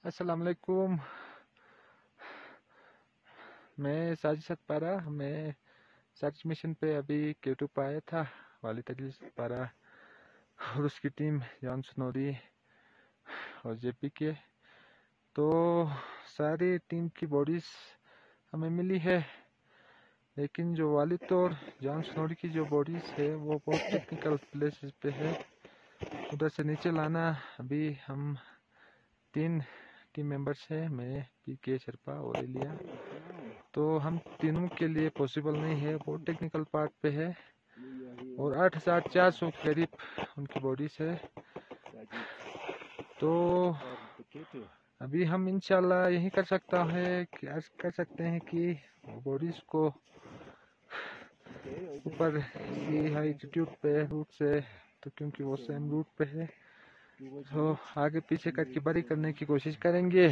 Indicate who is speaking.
Speaker 1: अस्सलाम वालेकुम। मैं साजिद सतपारा। मैं सर्च मिशन पे अभी Q2 पे आया था। वालिद अली सतपारा और उसकी टीम जॉन स्नोरी और जेपी के। तो सारी टीम की बॉडीज हमें मिली है, लेकिन जो वालिद और जॉन स्नोरी की जो बॉडीज है वो बहुत टेक्निकल प्लेसेस पे है। उधर से नीचे लाना, अभी हम 3 टीम मेंबर्स हैं, मैं, PK शर्पा और एलिया। तो हम तीनों के लिए पॉसिबल नहीं है, बहुत टेक्निकल पार्ट पे है और 8400 के करीब उनकी बॉडीज है। तो अभी हम इंशाल्लाह यही कर सकते हैं कि बॉडीज को ऊपर की हाई एल्टीट्यूड पे रूट से, तो क्योंकि वो सेम रूट पे है, तो आगे पीछे करके बरी करने की कोशिश करेंगे।